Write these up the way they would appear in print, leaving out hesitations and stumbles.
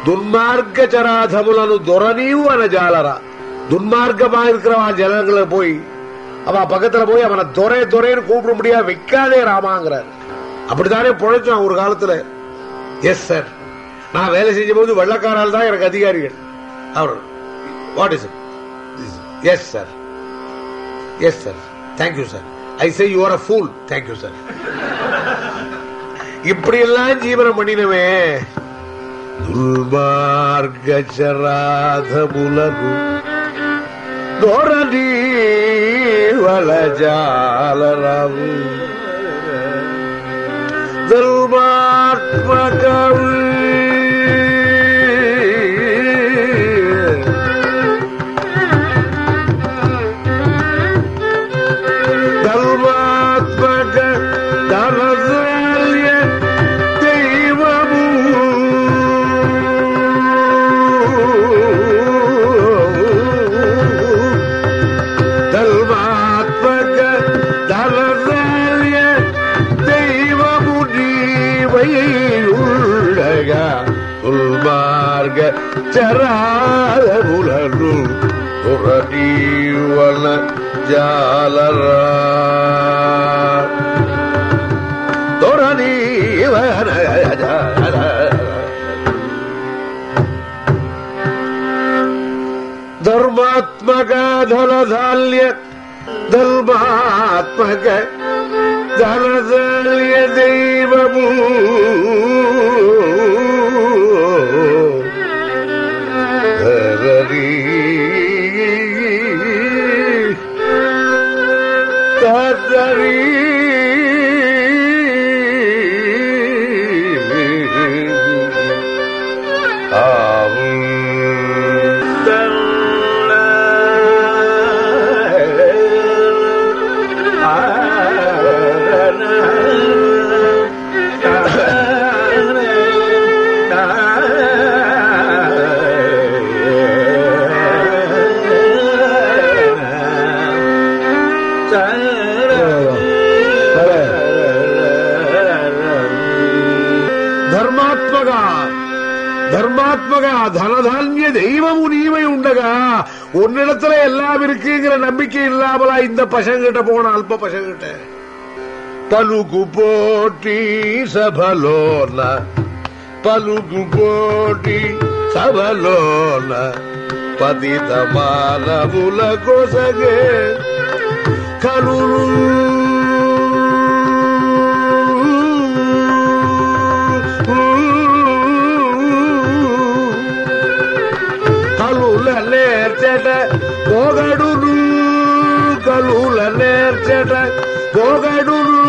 துன்மார்க்க சராதமுலனு துரனீவு அனஜாலரா. துன்மார்க்கமா இருக்கிறவா ஜனங்களை போய் அவ பக்கத்துல போய் அவனை துரை துரைன்னு கூப்பிட முடியாது, வைக்காதே ராமாங்கிறார். அப்படித்தானே பொழைச்சோம் ஒரு காலத்துல. எஸ் சார், நான் வேலை செஞ்ச போது வெள்ளக்காரால் தான் எனக்கு அதிகாரிகள். அவர் what is it? Yes sir, yes sir, thank you sir. I say you are a fool, thank you sir. இப்படி எல்லாம் ஜீவனம் பண்ணினவே துர்மார்க்க சராதமுலகு தோரணி வலஜாலராவு தர்மாத்மகவு தர்மாத்மக தனதால்ய தெய்வமு தர்மாத்மக தனதால்ய தெய்வமு நீவையுள்ளக துல்மார்க சராதமுலனு துரனீவன ஜாலரா துரனீவன ஜாலரா. தர்மாத்மக தனதால்ய தர்மாத்மக தனதால்ய தெய்வமு தரரி தரரி ஆவும் தர்மாத்மகா தனதான்ய தெய்வம் நீவை உண்டகா. உன்னிடத்துல எல்லாம் இருக்குங்கிற நம்பிக்கை இல்லாமலா இந்த பசங்கிட்ட போன அல்ப பசங்கிட்ட பலுகு போட்டி சபலோன பலுகு போட்டி சபலோன பதிதமான உலகொசகே கருரு కలుల నేర్చట పొగడును కలుల నేర్చట పొగడును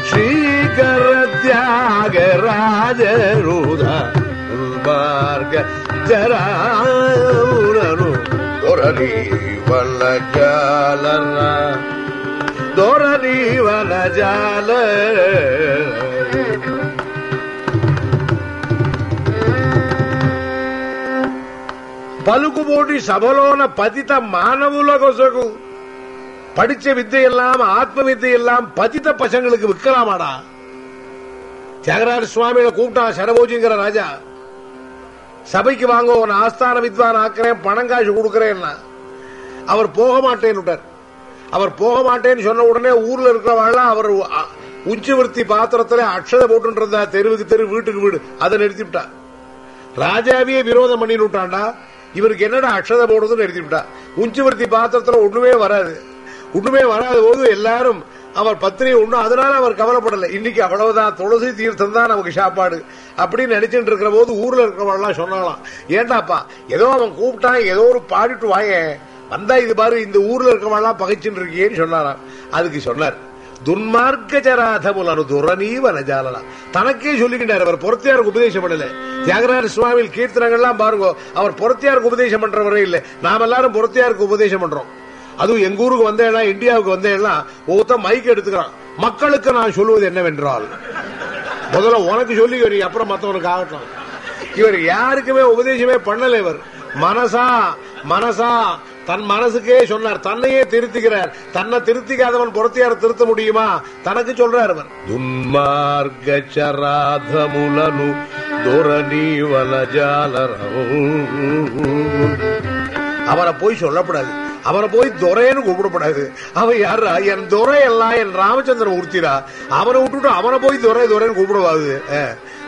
శ్రీకర త్యాగరాజరుద ఉల్మార్గ జరాను దొరని వల్ల జాలన దొరని వల్ల జాల పలుకుబోటి సభలోన పతిత మానవుల కొసకు படிச்ச வித்தையெல்லாம் ஆத்ம வித்தையெல்லாம் பதித்த பசங்களுக்கு விற்கலாமாடா? தியாகராஜ சுவாமியில கூப்பிட்டா சரபோஜிங்கிற ராஜா, சபைக்கு வாங்க உன் ஆஸ்தான வித்வான் ஆக்கிறேன், பணம் காசு கொடுக்கிறேன்னா அவர் போக மாட்டேன்னு. அவர் போக மாட்டேன்னு சொன்ன உடனே ஊர்ல இருக்கிறவெல்லாம் அவர் உச்சிவர்த்தி பாத்திரத்துல அக்ஷதை போட்டு இருந்தா, தெருவுக்கு தெரு வீட்டுக்கு வீடு, அதை நிறுத்திவிட்டா. ராஜாவே விரோதம் பண்ணிட்டு விட்டான்டா. இவருக்கு என்னடா அக்ஷதை போடுறதுன்னு நிறுத்திவிட்டா. உச்சிவர்த்தி பாத்திரத்துல ஒண்ணுமே வராது. ஒண்ணுமே வராத போது எல்லாரும் அவர் பத்திரிகை ஒண்ணும், அதனால அவர் கவலைப்படல. இன்னைக்கு அவ்வளவுதான், துளசி தீர்த்தம் தான் நமக்கு சாப்பாடு அப்படின்னு நினைச்சிட்டு இருக்கிற போது ஊர்ல இருக்கிறவெல்லாம் சொன்னாலாம், ஏண்டாப்பா ஏதோ அவன் கூப்பிட்டான், ஏதோ ஒரு பாடிட்டு வாங்க வந்தா, இது பாரு இந்த ஊர்ல இருக்கிறவெல்லாம் பகைச்சுட்டு இருக்கேன்னு சொன்னாராம். அதுக்கு சொன்னார், துன்மார்க்க ஜராதமுலனு துரனீவ நஜாலனா. தனக்கே சொல்லிக்கிட்டார். அவர் பொறுத்தியாருக்கு உபதேசம் பண்ணல. தியாகராஜ சுவாமி கீர்த்தனங்கள்லாம் பாருங்க, அவர் பொறுத்தியாருக்கு உபதேசம் பண்றவரே இல்லை. நாம எல்லாரும் பொறுத்தியாருக்கு உபதேசம் பண்றோம். அதுவும் எங்க ஊருக்கு வந்தேன்னா, இந்தியாவுக்கு வந்தேன்னா ஒருத்த மைக் எடுத்துக்கிறான். மக்களுக்கு நான் சொல்லுவது என்னவென்றால், முதல்ல உனக்கு சொல்லி அப்புறம் மற்றவனுக்கு ஆகட்டும். இவர் யாருக்குமே உபதேசமே பண்ணல. இவர் மனசா மனசா தன் மனசுக்கே சொன்னார், தன்னையே திருத்திக்கிறார். தன்னை திருத்திக்காதவன் புறத்தியார திருத்த முடியுமா? தனக்கு சொல்றார் அவர். துன்மார்கச்சராதமுலனு துரணி வலஜாலரவு. அவரை போய் சொல்லப்படாது, அவரை போய் துரைன்னு கூப்பிடப்படாது. அவன் யாரா? என் துரை எல்லாம் என் ராமச்சந்திர மூர்த்திரா. அவனை விட்டுட்டு அவனை போய் துரை துரைன்னு கூப்பிடுவாது.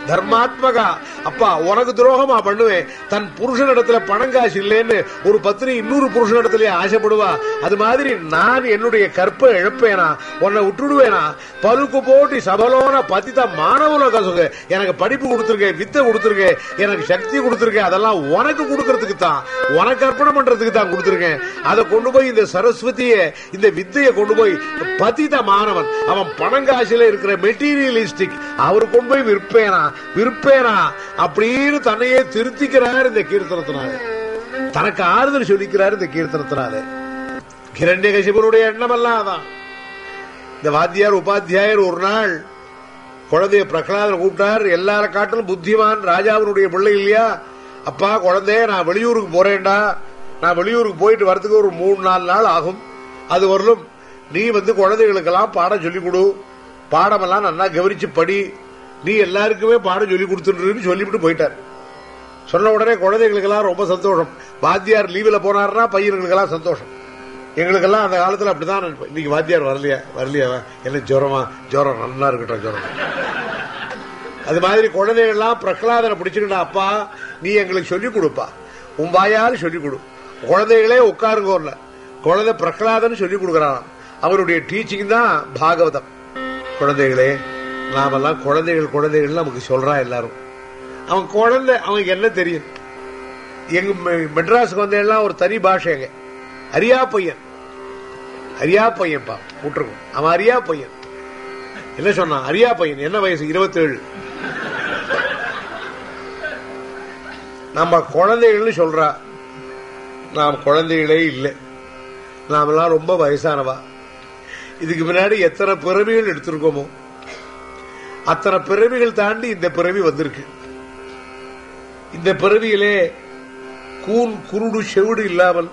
தர்மாத்மகா, அப்பா உனக்கு துரோகமா பண்ணுவேன். தன் புருஷனிடத்துல பணம் காசு இல்லைன்னு ஒரு பத்னி இன்னொரு புருஷனிடத்திலே ஆசைப்படுவா. அது மாதிரி நான் என்னுடைய கற்பை இழப்பேனா? உன்னை விட்டுடுவேனா? பழுக்கு போட்டி சபலோன பதித்த மாணவன கசுக. எனக்கு படிப்பு கொடுத்துருக்கேன், வித்தை கொடுத்துருக்கேன், எனக்கு சக்தி கொடுத்துருக்கேன். அதெல்லாம் உனக்கு கொடுக்கறதுக்கு தான், உனக்கு அர்ப்பணம் பண்றதுக்கு தான் கொடுத்துருக்கேன். அதை கொண்டு போய் இந்த சரஸ்வதிய, இந்த வித்தையை கொண்டு போய் பதித்த மாணவன், அவன் பணங்காசில இருக்கிற மெட்டீரியலிஸ்டிக், அவரு கொண்டு போய் விற்பேனா அப்படின்னு தன்னையே திருத்திக்கிறார் இந்த கீர்த்தனத்தினால. தனக்கு ஆறுதல் சொல்லிக்கிறார் இந்த கீர்த்தனத்தினால. கிரண்யகசிபனுடைய எண்ணம் எல்லாம் அதான். இந்த வாத்தியார் உபாத்தியாயர் ஒரு நாள் குழந்தைய பிரகலாதனை கூப்பிட்டார். எல்லார காட்டிலும் புத்திமான் ராஜாவினுடைய பிள்ளை இல்லையா? அப்பா குழந்தைய, நான் வெளியூருக்கு போறேன்டா. நான் வெளியூருக்கு போயிட்டு வரதுக்கு ஒரு 3-4 நாள் ஆகும். அது வரலும் நீ குழந்தைகளுக்கெல்லாம் பாடம் சொல்லிக் கொடு, பாடமெல்லாம் நல்லா கவனிச்சு படி, நீ எல்லாருக்குமே பாடம் சொல்லி கொடுத்துட்டு சொல்லிவிட்டு போயிட்டார். சொன்ன உடனே குழந்தைகளுக்கெல்லாம் ரொம்ப சந்தோஷம். வாத்தியார் லீவில் போனார்னா பையன்களுக்கெல்லாம் சந்தோஷம். எங்களுக்கெல்லாம் அந்த காலத்தில் அப்படிதான். இன்னைக்கு வாத்தியார் வரலையா என்ன ஜுரம் நல்லா இருக்கட்டும் ஜுரம். அது மாதிரி குழந்தைகள்லாம் பிரகலாதனை பிடிச்சுக்கிட்டா, அப்பா நீ எங்களுக்கு சொல்லிக் கொடுப்பா, உன் வாயால் சொல்லிக் கொடு. குழந்தைகளே உட்காருங்கோர்ல குழந்தை பிரகலாதன் சொல்லிக் கொடுக்கிறான். அவருடைய டீச்சிங் தான் பாகவதம். குழந்தைகளே, நாமெல்லாம் குழந்தைகள் நமக்கு சொல்றான் எல்லாரும். அவன் குழந்தை, அவனுக்கு என்ன தெரியும்? எங்க மெட்ராஸுக்கு வந்த எல்லாம் ஒரு தனி பாஷைங்க. அரியா பையன்பா விட்டுருக்கும். அவன் அரியா பையன். என்ன சொன்னான்? அரியா பையன். என்ன வயசு? 27. நம்ம குழந்தைகள் சொல்றா. நாம் குழந்தைகளே இல்லை, நாமெல்லாம் ரொம்ப வயசானவா. இதுக்கு முன்னாடி எத்தனை பிறவிகள் எடுத்திருக்கோமோ அத்தனை பிறவிகள் தாண்டி இந்த பிறவி வந்திருக்கு. இந்த பிறவியிலே கூன் குருடு செவிடு இல்லாமல்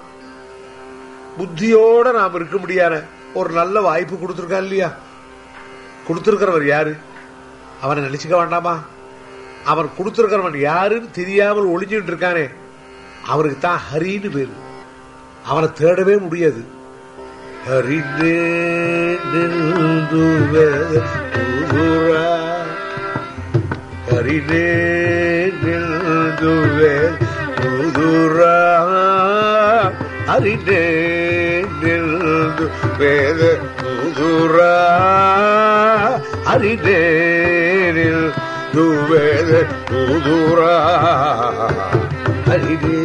புத்தியோட நாம் இருக்க முடியாத ஒரு நல்ல வாய்ப்பு கொடுத்திருக்கா இல்லையா? கொடுத்திருக்கிறவர் யாரு? அவனை நினைச்சுக்க வேண்டாமா? அவன் கொடுத்திருக்கிறவன் யாருன்னு தெரியாமல் ஒளிஞ்சுட்டு இருக்கானே, அவருக்கு தான் ஹரின்னு பேரு. அவனை தேடவே முடியாது. ஹரினே ஹரினே ஹரினே வேத முதுரா ஹரினே வேத முதுரா ஹரினே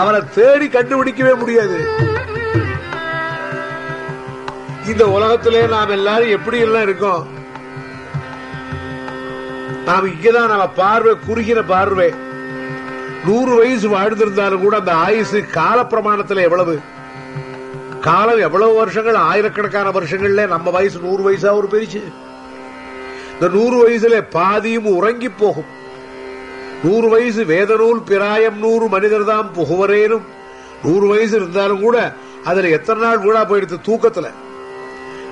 அவனை தேடி கண்டுபிடிக்கவே முடியாது. இந்த உலகத்திலே நாம் எல்லாரும் எப்படி எல்லாம் இருக்கோம்? நாம் இங்கதான் நம்ம பார்வை குறுகிற பார்வை. 100 வயசு வாழ்ந்திருந்தாலும் கூட அந்த ஆயுசு கால பிரமாணத்தில் எவ்வளவு காலம், எவ்வளவு வருஷங்கள், ஆயிரக்கணக்கான வருஷங்கள்ல நம்ம வயசு 100 வயசா ஒரு பெருசு. இந்த 100 வயசுல பாதியும் உறங்கி போகும். 100 வயசு வேதநூல் பிராயம் 100 மனிதர் தான் புகுவரேனும். 100 வயசு இருந்தாலும் கூட அதுல எத்தனை நாள் வீடா போயிடுது தூக்கத்துல.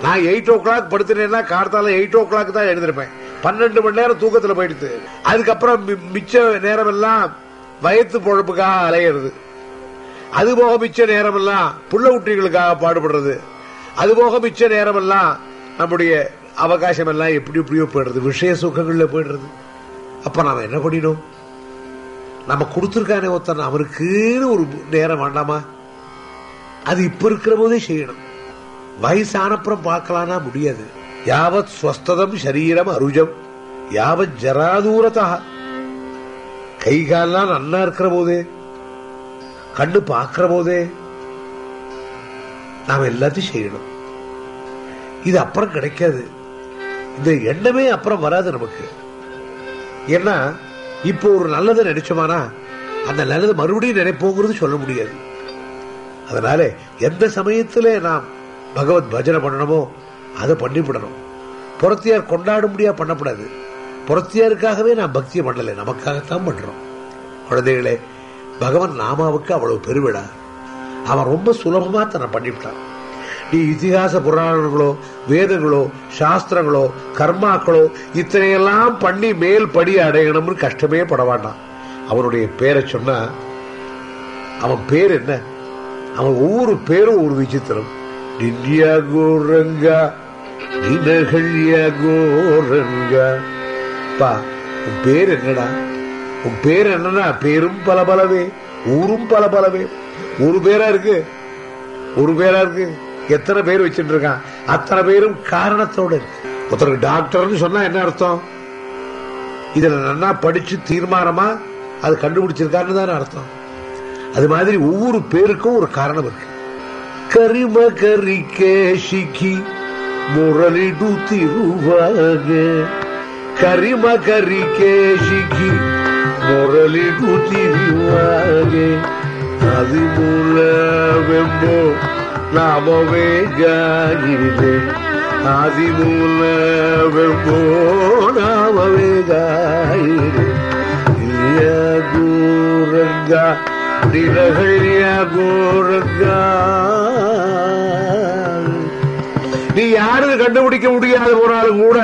நான் 8 o'clock படுத்தினேன்னா கார்த்தால 8 o'clock தான் எழுந்திருப்பேன். 12 மணி நேரம் தூக்கத்துல போயிடுது. அதுக்கப்புறம் மிச்ச நேரம் எல்லாம் வயத்து பொழப்புக்காக அலையிறது. அதுபோக மிச்ச நேரம் எல்லாம் புள்ள குட்டிகளுக்காக பாடுபடுறது. அதுபோக மிச்ச நேரம் எல்லாம் நம்முடைய அவகாசம் எல்லாம் எப்படியோ போயிடுறது, விஷய சுகங்கள்ல போயிடுறது. அப்ப நாம என்ன பண்ணிடும்? நம்ம கொடுத்திருக்கானே ஒருத்தன், அவருக்குன்னு ஒரு நேரம் வேண்டாமா? அது இப்ப இருக்கிற போதே செய்யணும். வயசானப்புறம் பார்க்கலாம்னா முடியாது. யாவத் ஸ்வஸ்ததம் சரீரம் அருஜம் யாவத் ஜராதூரதா. கை கால்லாம் நல்லா இருக்கிற போதே, கண்ணு பார்க்கிற போதே நாம எல்லாத்தையும் செய்யணும். இது அப்புறம் கிடைக்காது. இந்த எண்ணமே அப்புறம் வராது நமக்கு. ஏன்னா இப்போ ஒரு நல்லதை நினைச்சோமானா அந்த நல்லது மறுபடியும் நினைப்போங்கிறது சொல்ல முடியாது. அதனால எந்த சமயத்துல நாம் பகவத் பஜனை பண்ணணுமோ அதை பண்ணிவிடணும். புறத்தியார் கொண்டாட முடியா பண்ணப்படாது. புறத்தியாருக்காகவே நான் பக்தியை பண்ணல, நமக்காகத்தான் பண்றோம். குழந்தைகளே, பகவான் நாமாவுக்கு அவ்வளவு பெருவிடா. அவன் ரொம்ப சுலபமா தன்னை பண்ணிவிட்டான். நீ இதிகாச புராணங்களோ வேதங்களோ சாஸ்திரங்களோ கர்மாக்களோ இத்தனையெல்லாம் பண்ணி மேல் படி அடையணும்னு கஷ்டமே பட வேண்டாம். அவனுடைய பேரை சொன்னா, அவன் பேர் என்ன, அவன் ஒவ்வொரு பேரும் ஒரு விசித்திரம். நின்யா கோரங்கா நினகள்யா கோரங்கா. பா, உன் பேர் என்னடா? உன் பேர் என்னன்னா, பேரும் பல பலவே ஊரும் பல பலவே. ஒரு பேரா இருக்கு, ஒரு பேரா இருக்கு. எத்தனை பேர் வச்சுட்டு இருக்கான், அத்தனை பேரும் காரணத்தோடு இருக்கு. ஒருத்தருக்கு டாக்டர்னு சொன்னா என்ன அர்த்தம்? இதுல நல்லா படிச்சு தீர்மானமா அது கண்டுபிடிச்சிருக்காருன்னு தானே அர்த்தம். அது மாதிரி ஒவ்வொரு பேருக்கும் ஒரு காரணம் இருக்கு. கரிம கரிகேஷிகி முரளிடு திருவாக, கரிம கரிகேஷிகி முரளிடு திருவாக. அது மூலவெம்போ நாமவே காயிலே, ஆதி மூலவெம்போ நாமவே காயிலே. கோரங்கா நிலகழியா கோரங்கா. நீ யாரு கண்டுபிடிக்க முடியாது போனாலும் கூட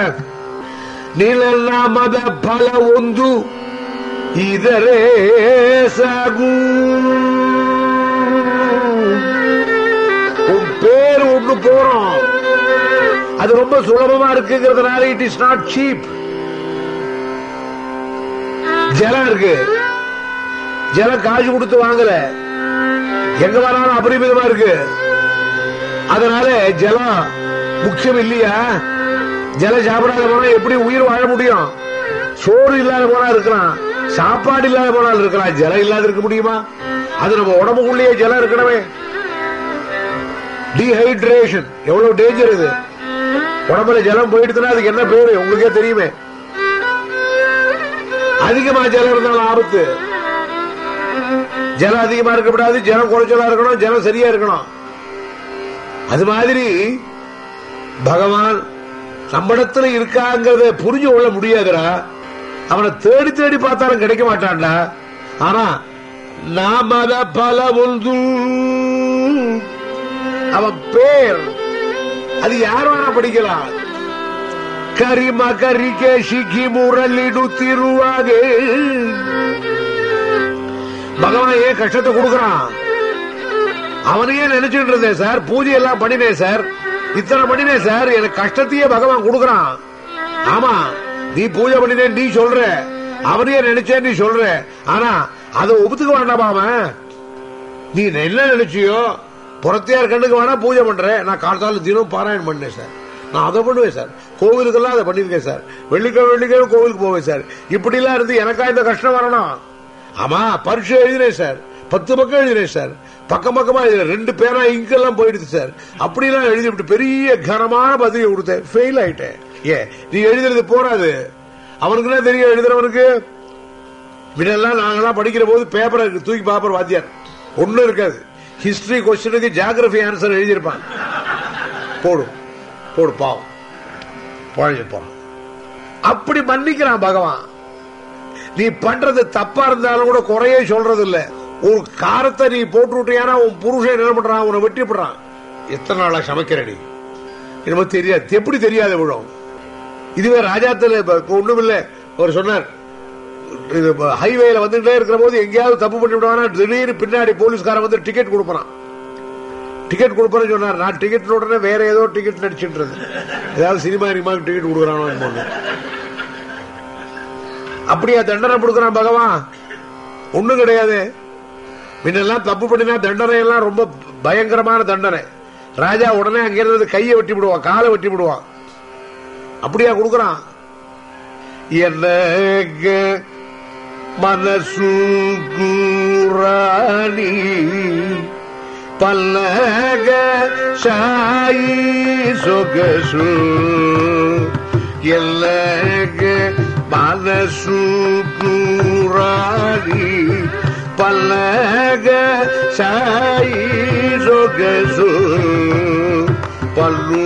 நீலெல்ல மத பல ஒன்று இதரே சாகு. உன் பேர் ஒன்று போறோம், அது ரொம்ப சுலபமா இருக்குங்கிறதுனால இட் இஸ் நாட் சீப். ஜலம் இருக்கு, ஜலம் காசு கொடுத்து வாங்கல, எங்க வராலும் அபரிமிதமா இருக்கு. அதனால ஜலம் முக்கியம் இல்லையா? ஜலம் சாப்பிடாத போனா எப்படி உயிர் வாழ முடியும்? சோறு இல்லாத போனா இருக்கலாம், சாப்பாடு இல்லாத போனால் இருக்கலாம், ஜலம் இல்லாத இருக்க முடியுமா? அது நம்ம உடம்புக்குள்ளேயே ஜலம் இருக்கணுமே. டீஹைட்ரேஷன் எவ்வளவு டேஞ்சர் இது. உடம்புல ஜலம் போயிடுதுன்னா அதுக்கு என்ன பேரு உங்களுக்கே தெரியுமே. அதிகமா ஜலம் இருந்தாலும் ஆபத்து. ஜலம் அதிகமா இருக்கக்கூடாது, ஜலம் குறைச்சலா இருக்கணும், ஜலம் சரியா இருக்கணும். அது மாதிரி பகவான் நம்மிடத்துல இருக்காங்கிறத புரிஞ்சு கொள்ள முடியாதுடா. அவனை தேடி தேடி பார்த்தாலும் கிடைக்க மாட்டான்டா. ஆனா நாம பல ஒன்று அவன் பேர், அது யார் வேணா படிக்கலாம். கரிம கரிகேஷிகி முரளிடு திருவாக. பகவான் ஏன் கஷ்டத்தை கொடுக்கறான்? அவனையே நினைச்சுட்டு இருந்தேன் சார், பூஜை எல்லாம் பண்ணினேன் சார், இத்தனை பண்ணினேன் சார், எனக்கு கஷ்டத்தையே பகவான் கொடுக்கறான். ஆமா, நீ பூஜை பண்ணினேன் நீ சொல்ற, அவனையே நினைச்சேன் நீ சொல்ற. ஆனா அதை ஒப்புத்துக்க வேண்டாமா? நீ என்ன நினைச்சியோ, புறத்தையார் கண்ணுக்கு வேணா பூஜை பண்றேன். நான் காலத்தால தினம் பாராயணம் பண்ணேன் சார், நான் அதை பண்ணுவேன் சார், கோவிலுக்கெல்லாம் அதை பண்ணிருக்கேன் சார், வெள்ளிக்கிழமை கோவிலுக்கு போவேன் சார். இப்படி எல்லாம் இருந்து எனக்கா இந்த கஷ்டம் வரணும்? ஆமா, பரீட்சை எழுதினேன் சார், 10 பக்கம் எழுதினேன் சார், பக்கம் பக்கமா எழுதினேன், 2 பேரா இங்கெல்லாம் போயிடுது சார். அப்படிலாம் எழுதி பெரிய கனமான பதவியை கொடுத்தேன், ஃபெயில் ஆயிட்டேன். ஏன் நீ எழுதுறது போறாது, அவனுக்கு என்ன தெரியும் எழுதுறவனுக்கு? முன்னெல்லாம் நாங்கெல்லாம் படிக்கிற போது பேப்பரை தூக்கி பாப்பர் வாத்தியார், ஒண்ணும் இருக்காது. ஹிஸ்டரி கொஸ்டினுக்கு ஜியோகிராபி ஆன்சர் எழுதியிருப்பான், போடு போடு பாவம் பழஞ்சிருப்பான். அப்படி மன்னிக்கிறான் பகவான். நீ பண்றது தப்பா இருந்தாலும் கூட குறையே சொல்றது இல்ல. ஒரு காரத்தை நீ போட்டு விட்டியானா உன் புருஷன் என்ன பண்றான், உன்னை வெட்டிப்படுறான். எத்தனை நாளா சமைக்கிற நீ, எனக்கு தெரியாது. எப்படி தெரியாது விழும்? இதுவே ராஜாத்துல ஒண்ணும் இல்ல. அவர் சொன்னார், ஹைவேல வந்துட்டே இருக்கிற போது எங்கேயாவது தப்பு பண்ணி விடுவானா, திடீர்னு பின்னாடி போலீஸ்காரன் வந்து டிக்கெட் கொடுப்பான். டிக்கெட் கொடுப்பேன்னு சொன்னார். நான் டிக்கெட் உடனே வேற ஏதோ டிக்கெட் நடிச்சுட்டு, ஏதாவது சினிமா டிக்கெட் கொடுக்கறானோ. அப்படியா தண்டனை கொடுக்கறான் பகவான்? ஒண்ணும் கிடையாது. முன்னெல்லாம் தப்பு பண்ணினா தண்டனை எல்லாம் ரொம்ப பயங்கரமான தண்டனை. ராஜா உடனே அங்க இருந்து கையை வெட்டி விடுவான், காலை வெட்டி விடுவான். அப்படியா கொடுக்கறான்? என்ன மனசு கூராணி பல்லக சாயி சொகசு எல்லக மனசு கூராணி பல்லக சாயி சொகசு பல்லு